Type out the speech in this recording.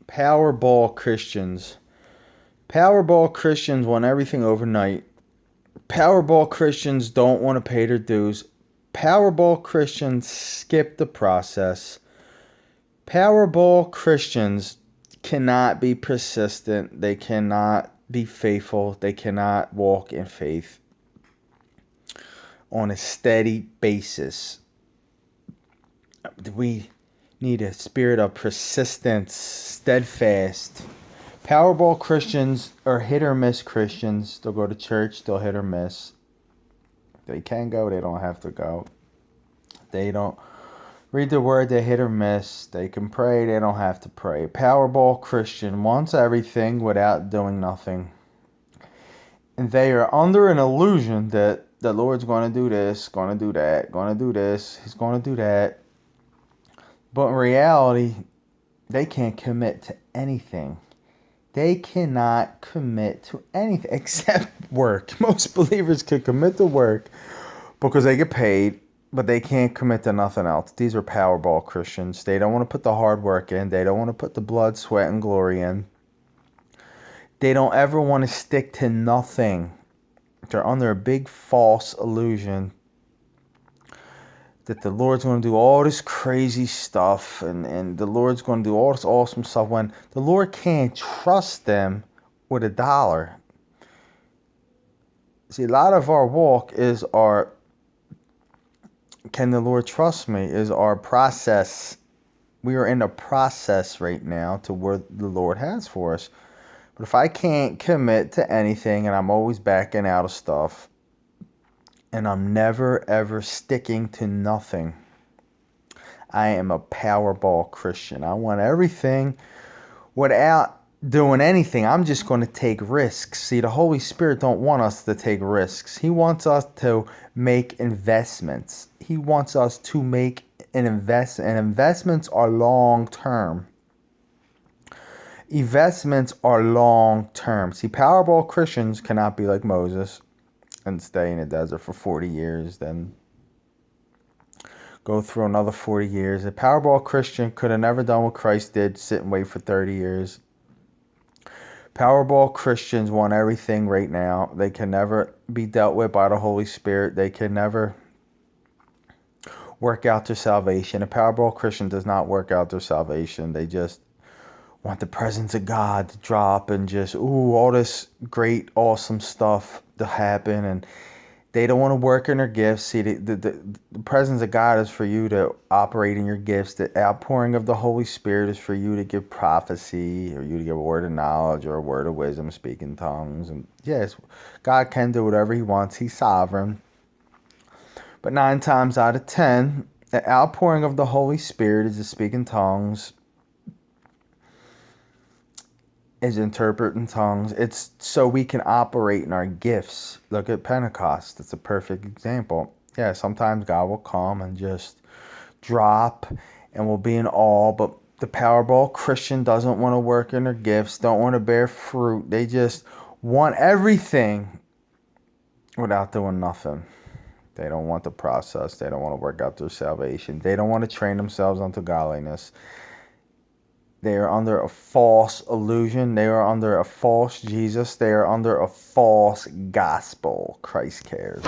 Powerball Christians. Powerball Christians want everything overnight. Powerball Christians don't want to pay their dues. Powerball Christians skip the process. Powerball Christians cannot be persistent. They cannot be faithful. They cannot walk in faith on a steady basis. We need a spirit of persistence, steadfast. Powerball Christians are hit or miss Christians. They'll go to church, they'll hit or miss. They can go, they don't have to go. They don't read the word, they hit or miss. They can pray, they don't have to pray. Powerball Christian wants everything without doing nothing. And they are under an illusion that the Lord's going to do this, going to do that, going to do this, He's going to do that. But in reality, they can't commit to anything. They cannot commit to anything except work. Most believers can commit to work because they get paid, but they can't commit to nothing else. These are Powerball Christians. They don't want to put the hard work in. They don't want to put the blood, sweat, and glory in. They don't ever want to stick to nothing. They're under a big false illusion that the Lord's going to do all this crazy stuff and the Lord's going to do all this awesome stuff when the Lord can't trust them with $1. See, a lot of our walk is our, can the Lord trust me, is our process. We are in a process right now to where the Lord has for us. But if I can't commit to anything and I'm always backing out of stuff, and I'm never, ever sticking to nothing, I am a Powerball Christian. I want everything without doing anything. I'm just going to take risks. See, the Holy Spirit don't want us to take risks. He wants us to make investments. He wants us to make an investment. And investments are long-term. Investments are long-term. See, Powerball Christians cannot be like Moses and stay in the desert for 40 years, then go through another 40 years. A Powerball Christian could have never done what Christ did, sit and wait for 30 years. Powerball Christians want everything right now. They can never be dealt with by the Holy Spirit. They can never work out their salvation. A Powerball Christian does not work out their salvation. They just want the presence of God to drop and just, all this great, awesome stuff to happen. And they don't want to work in their gifts. See, the presence of God is for you to operate in your gifts. The outpouring of the Holy Spirit is for you to give prophecy, or you to give a word of knowledge or a word of wisdom, speak in tongues. And yes, God can do whatever He wants. He's sovereign. But 9 times out of 10, the outpouring of the Holy Spirit is to speak in tongues, is interpret in tongues. It's so we can operate in our gifts. Look at Pentecost. It's a perfect example. Yeah, sometimes God will come and just drop and we'll be in awe, but the Powerball Christian doesn't want to work in their gifts, don't want to bear fruit. They just want everything without doing nothing. They don't want the process. They don't want to work out their salvation. They don't want to train themselves unto godliness. They are under a false illusion. They are under a false Jesus. They are under a false gospel. Christ cares.